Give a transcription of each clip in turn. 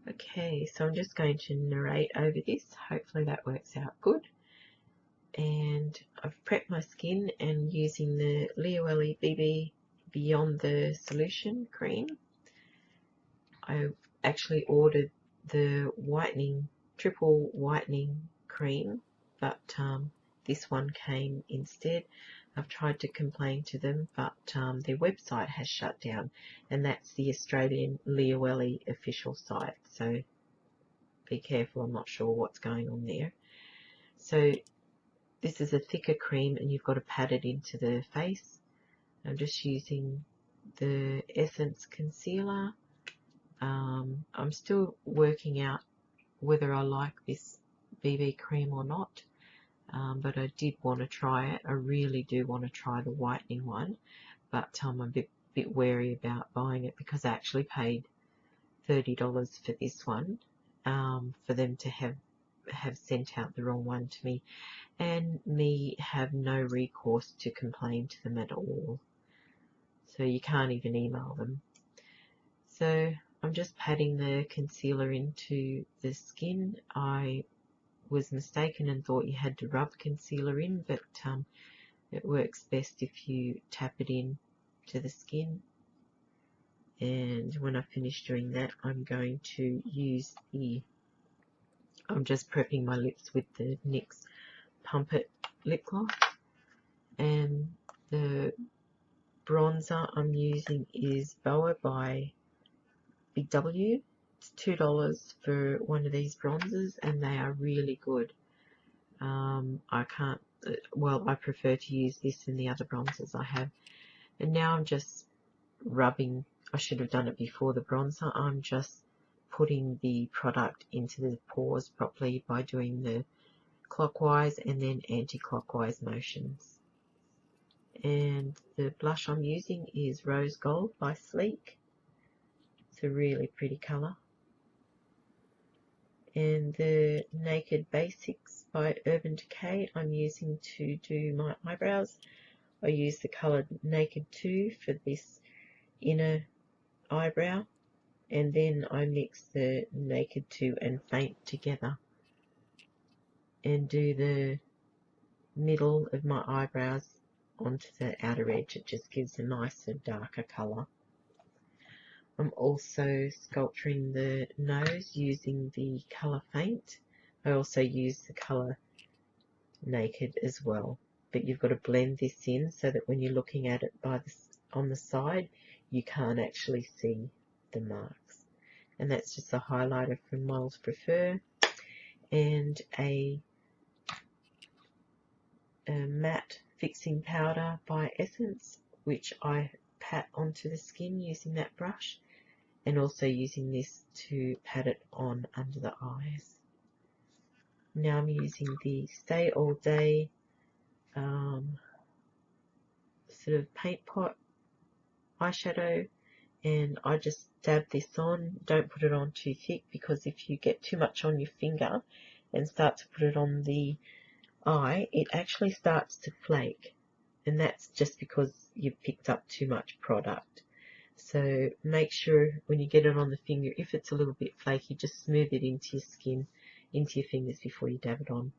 Okay, so I'm just going to narrate over this. Hopefully that works out good. And I've prepped my skin and using the Leoelli BB Beyond the Solution cream. I actually ordered the triple whitening cream, but this one came instead. I've tried to complain to them, but their website has shut down, and that's the Australian Leoelli official site, so be careful. I'm not sure what's going on there. So this is a thicker cream and you've got to pat it into the face. I'm just using the Essence Concealer. I'm still working out whether I like this BB cream or not, but I did want to try it. I really do want to try the whitening one, but I'm a bit wary about buying it because I actually paid $30 for this one, for them to have sent out the wrong one to me, and me have no recourse to complain to them at all. So you can't even email them. So I'm just patting the concealer into the skin. I was mistaken and thought you had to rub concealer in, but it works best if you tap it in to the skin. And when I finish doing that, I'm going to use I'm just prepping my lips with the NYX Pump It lip gloss, and the bronzer I'm using is Boa by Big W. It's $2 for one of these bronzers, and they are really good. I prefer to use this than the other bronzers I have. And now I'm just rubbing. I should have done it before the bronzer. I'm just putting the product into the pores properly by doing the clockwise and then anti-clockwise motions. And the blush I'm using is Rose Gold by Sleek. It's a really pretty colour. And the Naked Basics by Urban Decay I'm using to do my eyebrows. I use the colour Naked 2 for this inner eyebrow, and then I mix the Naked 2 and Faint together and do the middle of my eyebrows onto the outer edge. It just gives a nicer, darker colour. I'm also sculpturing the nose using the colour Faint. I also use the colour Naked as well, but you've got to blend this in so that when you're looking at it on the side, you can't actually see the marks. And that's just a highlighter from Miles Prefer, and a matte fixing powder by Essence, which I pat onto the skin using that brush, and also using this to pat it on under the eyes. Now I'm using the Stay All Day sort of paint pot eyeshadow, and I just dab this on. Don't put it on too thick, because if you get too much on your finger and start to put it on the eye, it actually starts to flake, and that's just because you've picked up too much product. So make sure when you get it on the finger, if it's a little bit flaky, just smooth it into your skin, into your fingers before you dab it on.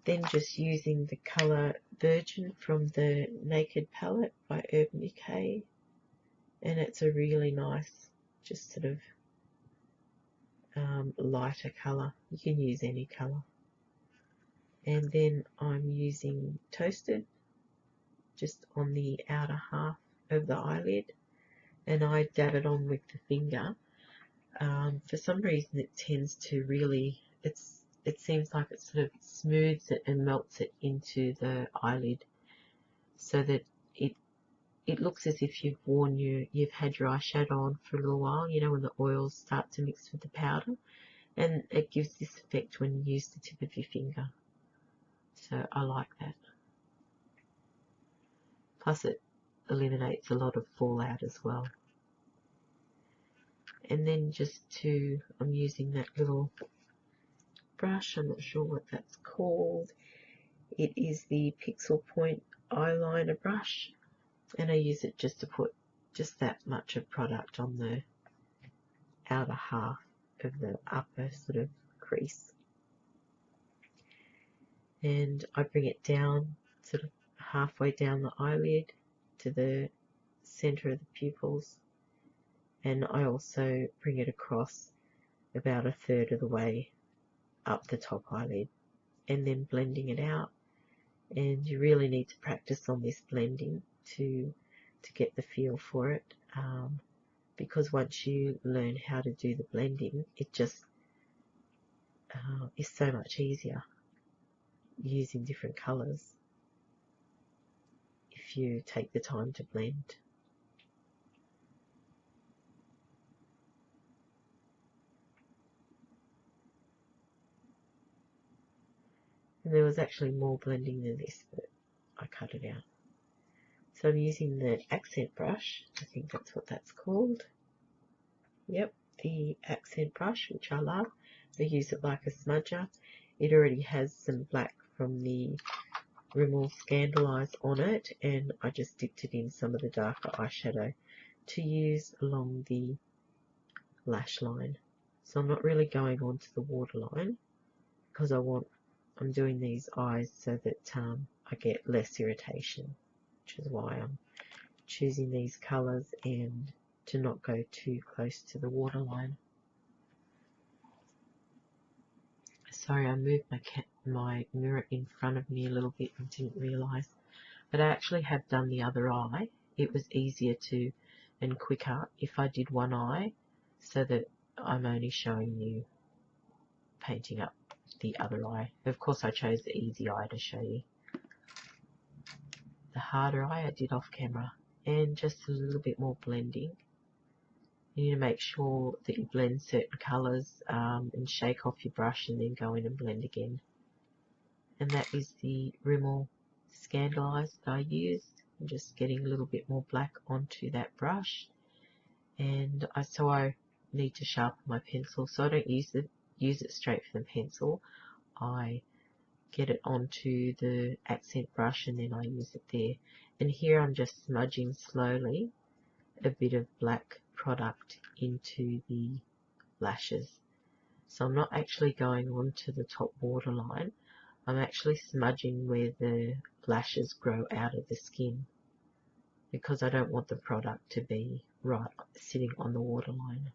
Then just using the colour Virgin from the Naked palette by Urban Decay, and it's a really nice, just sort of lighter colour. You can use any colour. And then I'm using Toasted just on the outer half of the eyelid, and I dab it on with the finger. For some reason it tends to really, it seems like it sort of smooths it and melts it into the eyelid, so that it looks as if you've had your eyeshadow on for a little while, you know, when the oils start to mix with the powder, and it gives this effect when you use the tip of your finger. So I like that. Plus it eliminates a lot of fallout as well. And then I'm using that little brush, I'm not sure what that's called. It is the Pixel Point eyeliner brush, and I use it just to put just that much of product on the outer half of the upper sort of crease. And I bring it down sort of halfway down the eyelid to the center of the pupils, and I also bring it across about a third of the way up the top eyelid, and then blending it out. And you really need to practice on this blending to get the feel for it, because once you learn how to do the blending, it just is so much easier using different colors if you take the time to blend. And there was actually more blending than this, but I cut it out. So I'm using the accent brush, I think that's what that's called. Yep, the accent brush, which I love. I use it like a smudger. It already has some black from the Rimmel Scandalise on it, and I just dipped it in some of the darker eyeshadow to use along the lash line. So I'm not really going on to the waterline because I'm doing these eyes so that I get less irritation, which is why I'm choosing these colours and to not go too close to the waterline. Sorry, I moved my mirror in front of me a little bit and didn't realise. But I actually have done the other eye. It was easier and quicker if I did one eye, so that I'm only showing you painting up the other eye. Of course, I chose the easy eye to show you. The harder eye I did off camera, and just a little bit more blending. You need to make sure that you blend certain colours and shake off your brush and then go in and blend again. And that is the Rimmel Scandalise that I used. I'm just getting a little bit more black onto that brush. And so I need to sharpen my pencil, so I don't use it straight from the pencil. I get it onto the accent brush and then I use it there. And here I'm just smudging slowly a bit of black product into the lashes. So I'm not actually going on to the top waterline. I'm actually smudging where the lashes grow out of the skin, because I don't want the product to be right sitting on the waterline.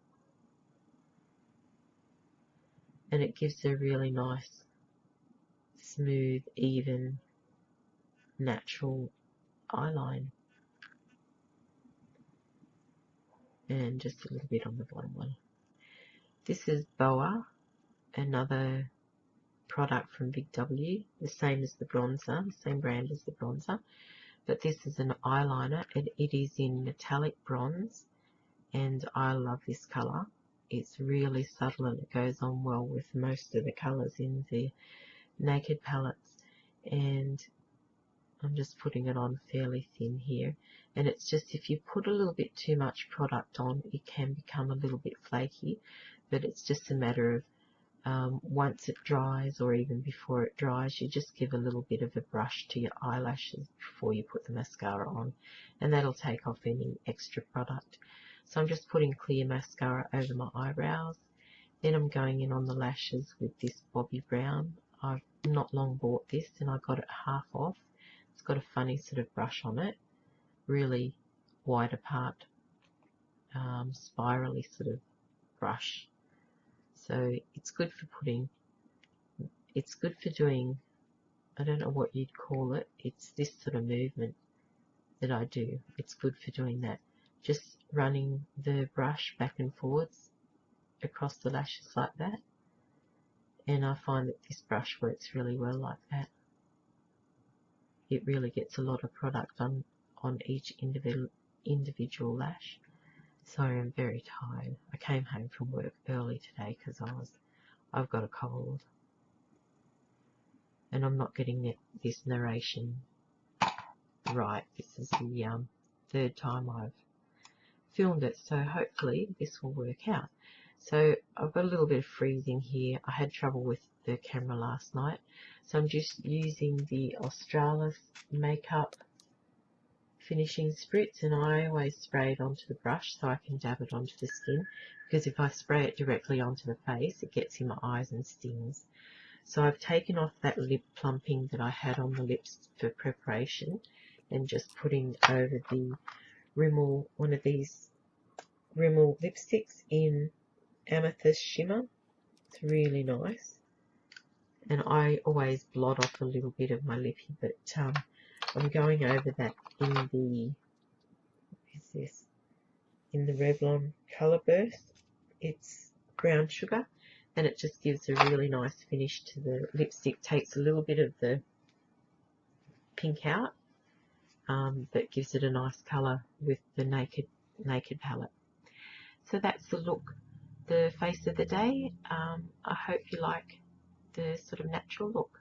And it gives a really nice, smooth, even, natural eyeline. And just a little bit on the bottom one. This is Boa, another product from Big W, the same as the bronzer, the same brand as the bronzer, but this is an eyeliner and it is in metallic bronze, and I love this colour. It's really subtle and it goes on well with most of the colours in the Naked palettes, and I'm just putting it on fairly thin here. And it's just, if you put a little bit too much product on, it can become a little bit flaky, but it's just a matter of once it dries, or even before it dries, you just give a little bit of a brush to your eyelashes before you put the mascara on, and that'll take off any extra product. So I'm just putting clear mascara over my eyebrows. Then I'm going in on the lashes with this Bobbi Brown. I've not long bought this and I got it half off. It's got a funny sort of brush on it, really wide apart, spirally sort of brush. So it's good for doing, I don't know what you'd call it, it's this sort of movement that I do. It's good for doing that. Just running the brush back and forwards across the lashes like that. And I find that this brush works really well like that. It really gets a lot of product on each individual lash. Sorry, I'm very tired. I came home from work early today because I've got a cold. And I'm not getting this narration right. This is the third time I've filmed it, so hopefully this will work out. So I've got a little bit of freezing here. I had trouble with the camera last night, so I'm just using the Australis Makeup finishing spritz, and I always spray it onto the brush so I can dab it onto the skin, because if I spray it directly onto the face it gets in my eyes and stings. So I've taken off that lip plumping that I had on the lips for preparation and just putting over the Rimmel, one of these Rimmel lipsticks in Amethyst Shimmer. It's really nice. And I always blot off a little bit of my lippy, but I'm going over that in the, what is this? In the Revlon Colour Burst. It's brown sugar, and it just gives a really nice finish to the lipstick. Takes a little bit of the pink out, but gives it a nice colour with the Naked palette. So that's the look, the face of the day. I hope you like the sort of natural look.